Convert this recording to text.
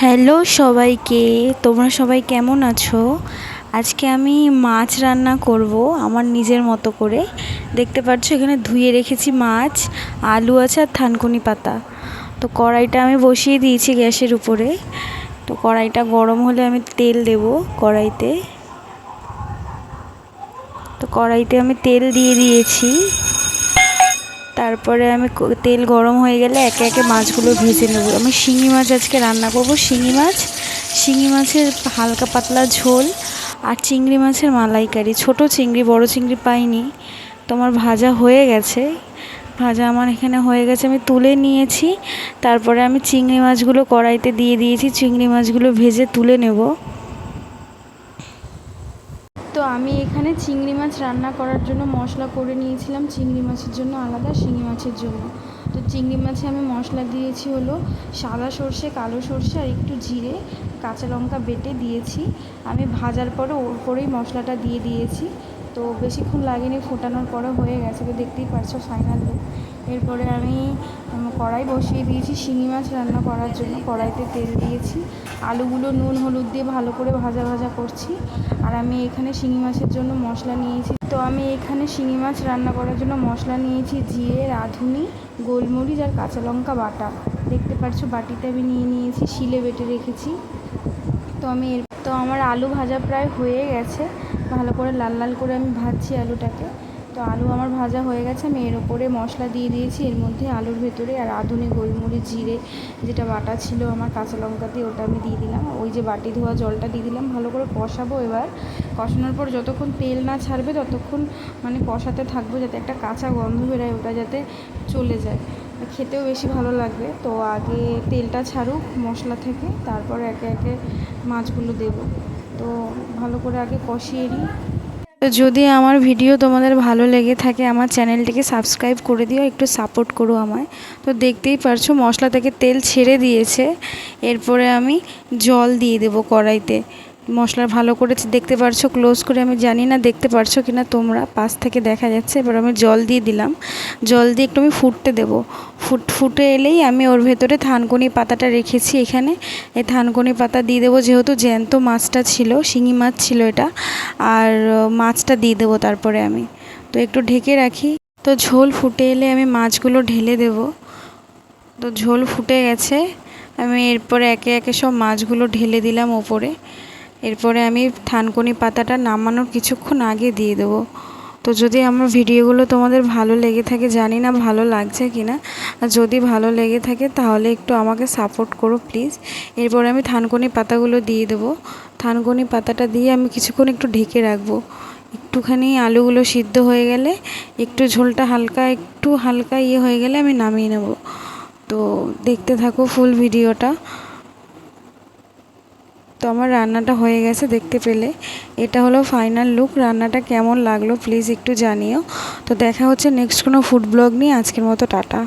Hello সবাইকে, তোমরা সবাই কেমন আছো? আজকে আমি মাছ রান্না করব আমার নিজের মতো করে। দেখতে পাচ্ছ এখানে ধুয়ে রেখেছি মাছ, আলু আছে আর থানকুনি পাতা। তো কড়াইটা আমি বসিয়ে দিয়েছি গ্যাসের উপরে। তো কড়াইটা গরম হলে আমি তেল দেব কড়াইতে। তো কড়াইতে আমি তেল দিয়ে দিয়েছি। তারপরে আমি তেল গরম হয়ে গেলে একে একে মাছগুলো ভেজে নেব। আমি শিঙি মাছ আজকে রান্না করব। শিঙি মাছের হালকা পাতলা ঝোল আর চিংড়ি মাছের মালাইকারি। ছোট চিংড়ি, বড় চিংড়ি পাইনি। তো আমার ভাজা হয়ে গেছে। ভাজা আমার এখানে হয়ে গেছে, আমি তুলে নিয়েছি। তারপরে আমি চিংড়ি মাছগুলো কড়াইতে দিয়ে দিয়েছি। চিংড়ি মাছগুলো ভেজে তুলে নেব। তো আমি এখানে চিংড়ি মাছ রান্না করার জন্য মশলা করে নিয়েছিলাম, চিংড়ি মাছের জন্য আলাদা, শিঙি মাছের জন্য। তো চিংড়ি মাছে আমি মশলা দিয়েছি হলো সাদা সর্ষে, কালো সর্ষে আর একটু জিরে, কাঁচা লঙ্কা বেটে দিয়েছি। আমি ভাজার পরে ওর পরেই মশলাটা দিয়ে দিয়েছি। তো বেশিক্ষণ লাগেনি, ফোটানোর পরে হয়ে গেছে। তো দেখতেই পাচ্ছ ফাইনাল লুক। এরপরে আমি কড়াই বসিয়ে দিয়েছি শিঙি মাছ রান্না করার জন্য। কড়াইতে তেল দিয়েছি, আলুগুলো নুন হলুদ দিয়ে ভালো করে ভাজা ভাজা করছি। আর আমি এখানে শিঙি মাছের জন্য মশলা নিয়েছি। তো আমি এখানে শিঙি মাছ রান্না করার জন্য মশলা নিয়েছি জিরে, রাঁধুনি, গোলমরিচ আর কাঁচা লঙ্কা বাটা। দেখতে পাচ্ছ বাটিতে আমি নিয়ে নিয়েছি, শিলে বেটে রেখেছি। তো আমার আলু ভাজা প্রায় হয়ে গেছে। ভালো করে লাল লাল করে আমি ভাজছি আলুটাকে। তো আলু আমার ভাজা হয়ে গেছে। আমি এর ওপরে মশলা দিয়ে দিয়েছি, এর মধ্যে আলুর ভেতরে। আর রাঁধুনি, গোলমরিচ, জিরে যেটা বাটা ছিল আমার, কাঁচা লঙ্কা দিয়ে ওটা আমি দিয়ে দিলাম। ওই যে বাটি ধোয়া জলটা দিয়ে দিলাম। ভালো করে কষাবো এবার। কষানোর পর যতক্ষণ তেল না ছাড়বে ততক্ষণ কষাতে থাকবো, যাতে একটা কাঁচা গন্ধ বেরোয়, ওটা যাতে চলে যায়। খেতেও বেশি ভালো লাগবে। তো আগে তেলটা ছাড়ুক মশলা থেকে, তারপরে একে একে মাছগুলো দেবো। তো ভালো করে আগে কষিয়ে নিই। তো যদি আমার ভিডিও তোমাদের ভালো লেগে থাকে, আমার চ্যানেলটিকে সাবস্ক্রাইব করে দিও, একটু সাপোর্ট করো আমায়। তো দেখতেই পারছো মশলা থেকে তেল ছেড়ে দিয়েছে। এরপরে আমি জল দিয়ে দেবো কড়াইতে। মশলা ভালো করে দেখতে পারছো, ক্লোজ করে, আমি জানি না দেখতে পারছো কিনা তোমরা, পাশ থেকে দেখা যাচ্ছে। এবার আমি জল দিয়ে দিলাম। জল দিয়ে একটু আমি ফুটতে দেবো। ফুটে এলেই আমি ওর ভেতরে থানকুনি পাতাটা রেখেছি এখানে, এই থানকুনি পাতা দিয়ে দেবো। যেহেতু জ্যান্ত মাছটা ছিল, শিঙি মাছ ছিল এটা, আর মাছটা দিয়ে দেবো তারপরে আমি। তো একটু ঢেকে রাখি। তো ঝোল ফুটে এলে আমি মাছগুলো ঢেলে দেব। তো ঝোল ফুটে গেছে, আমি এরপরে একে একে সব মাছগুলো ঢেলে দিলাম ওপরে। এরপরে আমি থানকুনি পাতাটা নামানোর কিছুক্ষণ আগে দিয়ে দেবো। তো যদি আমার ভিডিওগুলো তোমাদের ভালো লেগে থাকে, জানি না ভালো লাগছে কি না, আর যদি ভালো লেগে থাকে তাহলে একটু আমাকে সাপোর্ট করো প্লিজ। এরপরে আমি থানকুনি পাতাগুলো দিয়ে দেবো। থানকুনি পাতাটা দিয়ে আমি কিছুক্ষণ একটু ঢেকে রাখবো। একটুখানি আলুগুলো সিদ্ধ হয়ে গেলে, একটু ঝোলটা একটু হালকা হয়ে গেলে আমি নামিয়ে নেব। তো দেখতে থাকো ফুল ভিডিওটা। তো আমার রান্নাটা হয়ে গেছে দেখতে পেলে। এটা হলো ফাইনাল লুক। রান্নাটা কেমন লাগলো প্লিজ একটু জানিও। তো দেখা হচ্ছে নেক্সট কোনো ফুড ব্লগ নিয়ে। আজকের মতো টাটা।